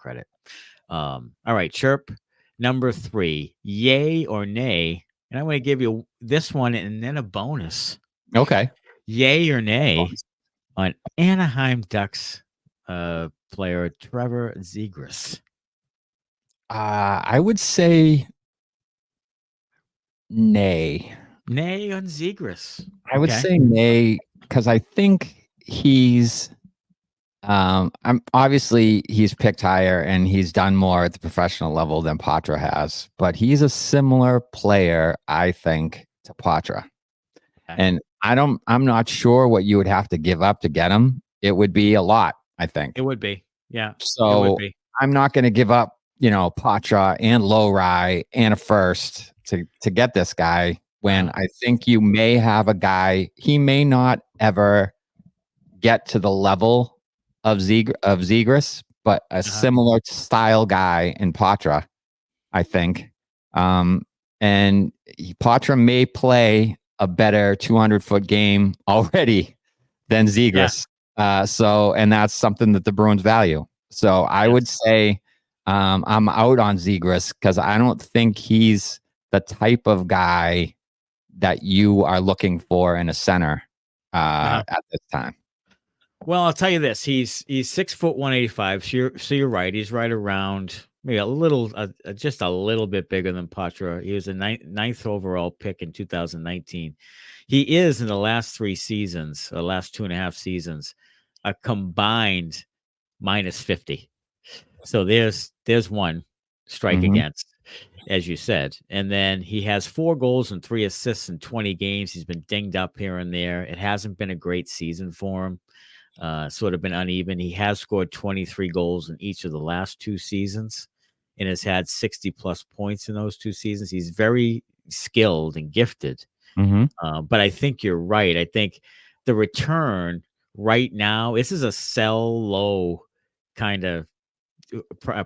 credit. All right, chirp number 3, yay or nay? And I'm going to give you this one and then a bonus. Okay. Yay or nay on Anaheim Ducks player Trevor Zegras? I would say nay. Nay on Zegras. I would say nay because I think he's I'm obviously he's picked higher and he's done more at the professional level than Patra has, but he's a similar player, I think, to Patra. Okay. And I'm not sure what you would have to give up to get him. It would be a lot, I think. It would be. Yeah. It So would be. I'm not going to give up, Patra and Lowry and a first to get this guy when I think you may have a guy, he may not ever get to the level of Zegras, but a similar style guy in Patra, I think. And Patra may play a better 200-foot game already than Zegras. And that's something that the Bruins value. So I would say I'm out on Zegras because I don't think he's the type of guy that you are looking for in a center at this time. Well, I'll tell you this: he's 6'1", 185. So you're right. He's right around maybe a little, just a little bit bigger than Patra. He was a ninth overall pick in 2019. He is in the last 3 seasons, the last 2.5 seasons, a combined minus 50. So there's one strike against, as you said. And then he has 4 goals and 3 assists in 20 games. He's been dinged up here and there. It hasn't been a great season for him. Sort of been uneven. He has scored 23 goals in each of the last 2 seasons and has had 60 plus points in those 2 seasons. He's very skilled and gifted. But I think you're right. I think the return right now, this is a sell low kind of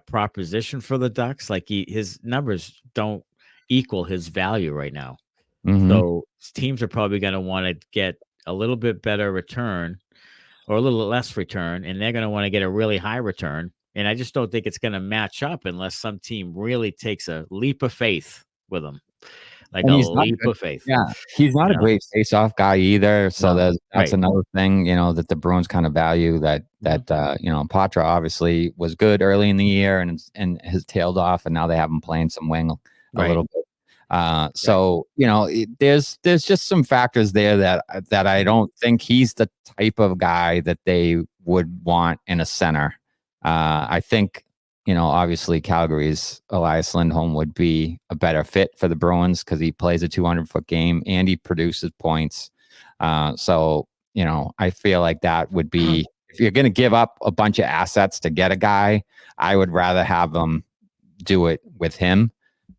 proposition for the Ducks. Like his numbers don't equal his value right now. So teams are probably going to want to get a little bit better return or a little less return, and they're going to want to get a really high return. And I just don't think it's going to match up unless some team really takes a leap of faith with them, like a leap of faith. Yeah, he's not a great face-off guy either. So that's another thing, that the Bruins kind of value that Patra obviously was good early in the year and has tailed off, and now they have him playing some wing a little bit. So there's just some factors there that I don't think he's the type of guy that they would want in a center. I think obviously Calgary's Elias Lindholm would be a better fit for the Bruins because he plays a 200-foot game and he produces points. So I feel like that would be, if you're going to give up a bunch of assets to get a guy, I would rather have them do it with him.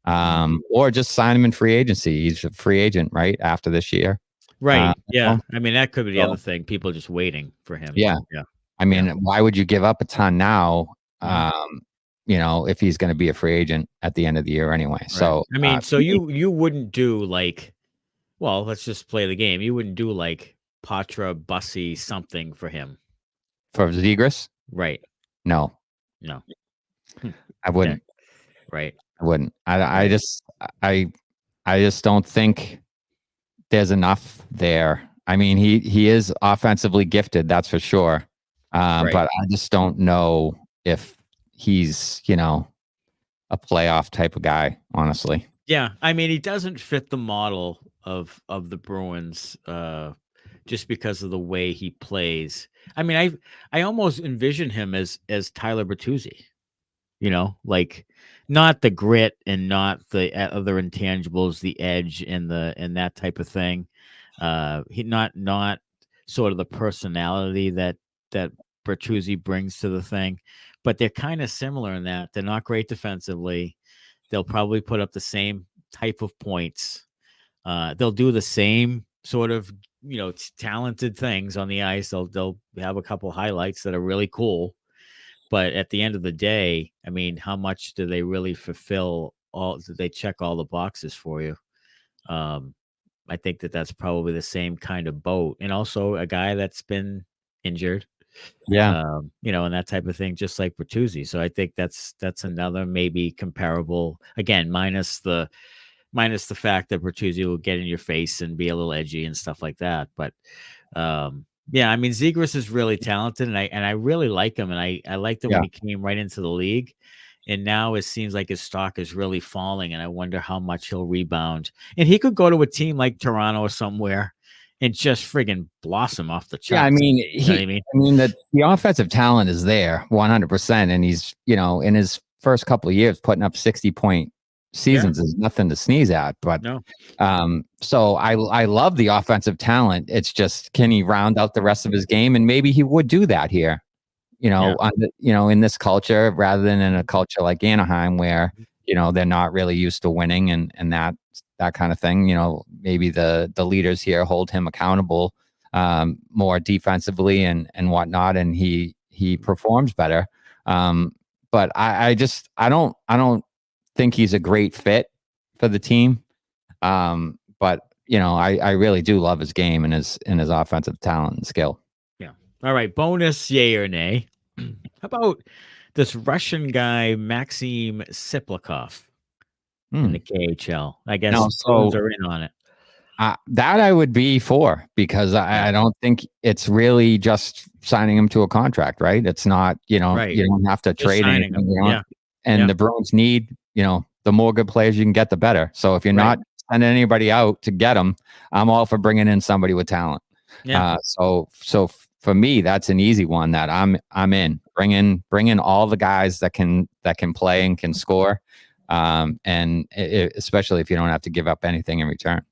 Or just sign him in free agency. He's a free agent, right? After this year. Right. Yeah. I mean, that could be the other thing. People just waiting for him. Yeah. Yeah. I mean, why would you give up a ton now? If he's going to be a free agent at the end of the year anyway. Right. So, I mean, so you wouldn't do like, well, let's just play the game. You wouldn't do like Patra, Bussy, something for him. For Zegras? Right. No. I wouldn't. Right. I wouldn't. I just don't think there's enough there. I mean, he is offensively gifted, that's for sure. But I just don't know if he's, a playoff type of guy, honestly. Yeah. I mean, he doesn't fit the model of the Bruins just because of the way he plays. I mean, I almost envision him as Tyler Bertuzzi, like not the grit and not the other intangibles, the edge and that type of thing. He not sort of the personality that Bertuzzi brings to the thing, but they're kind of similar in that they're not great defensively. They'll probably put up the same type of points. They'll do the same sort of, talented things on the ice. They'll have a couple highlights that are really cool. But at the end of the day, I mean, how much do they really fulfill do they check all the boxes for you? I think that's probably the same kind of boat. And also a guy that's been injured. Yeah. And that type of thing, just like Bertuzzi. So I think that's another maybe comparable, again, minus the fact that Bertuzzi will get in your face and be a little edgy and stuff like that. But yeah, I mean, Zegras is really talented, and I really like him, and I liked him when Yeah. he came right into the league, and now it seems like his stock is really falling, and I wonder how much he'll rebound. And he could go to a team like Toronto or somewhere and just friggin' blossom off the Yeah, I charts. mean, You know what I mean? the offensive talent is there 100%, and he's, in his first couple of years putting up 60-point Yeah. seasons is nothing to sneeze at. But No. so I love the offensive talent. It's just, can he round out the rest of his game? And maybe he would do that here, Yeah. in this culture, rather than in a culture like Anaheim where, they're not really used to winning and that kind of thing. Maybe the leaders here hold him accountable more defensively and whatnot, and he performs better. But I don't think he's a great fit for the team. But I really do love his game and his offensive talent and skill. Yeah. All right. Bonus, yay or nay? How about this Russian guy, Maxim Siplikov in the KHL? I guess Bruins So are in on it. that I would be for, because Yeah. I don't think it's really just signing him to a contract, right? It's not, Right. you don't have to Just trade signing anything, him. Yeah. and Yeah. the Bruins need, the more good players you can get, the better. So if you're Right. not sending anybody out to get them, I'm all for bringing in somebody with talent. Yeah. So for me, that's an easy one that I'm in. Bring in all the guys that can play and can score, and especially if you don't have to give up anything in return.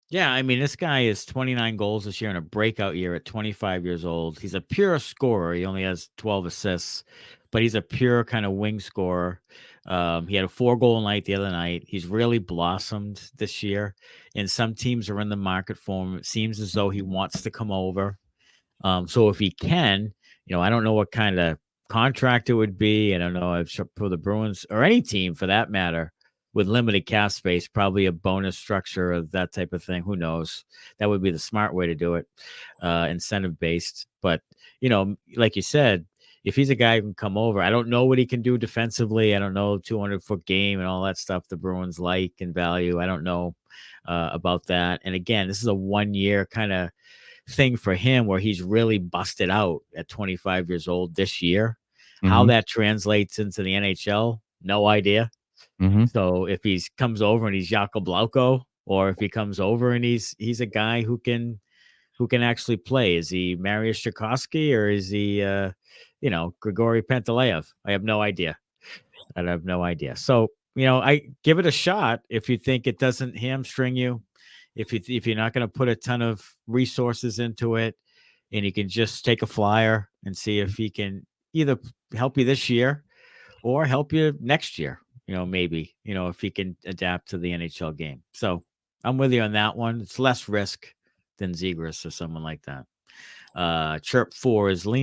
Yeah, I mean, this guy is 29 goals this year in a breakout year at 25 years old. He's a pure scorer. He only has 12 assists, but he's a pure kind of wing scorer. He had a 4-goal night the other night. He's really blossomed this year, and some teams are in the market for him. It seems as though he wants to come over. So if he can, I don't know what kind of contract it would be. I don't know if for the Bruins or any team for that matter with limited cap space, probably a bonus structure of that type of thing. Who knows? That would be the smart way to do it, incentive based. But like you said, if he's a guy who can come over, I don't know what he can do defensively. I don't know 200-foot game and all that stuff the Bruins like and value. I don't know about that. And again, this is a 1-year kind of thing for him where he's really busted out at 25 years old this year. How Mm-hmm. that translates into the NHL, no idea. Mm-hmm. So if he comes over and he's Jakob Blauko, or if he comes over and he's a guy who can actually play, is he Mariusz Czerkowski or is he Grigory Pantaleev? I have no idea. So I give it a shot if you think it doesn't hamstring you, if you're not going to put a ton of resources into it, and you can just take a flyer and see if he can either help you this year or help you next year. Maybe if he can adapt to the NHL game. So I'm with you on that one. It's less risk than Zegras or someone like that. Chirp 4 is leaning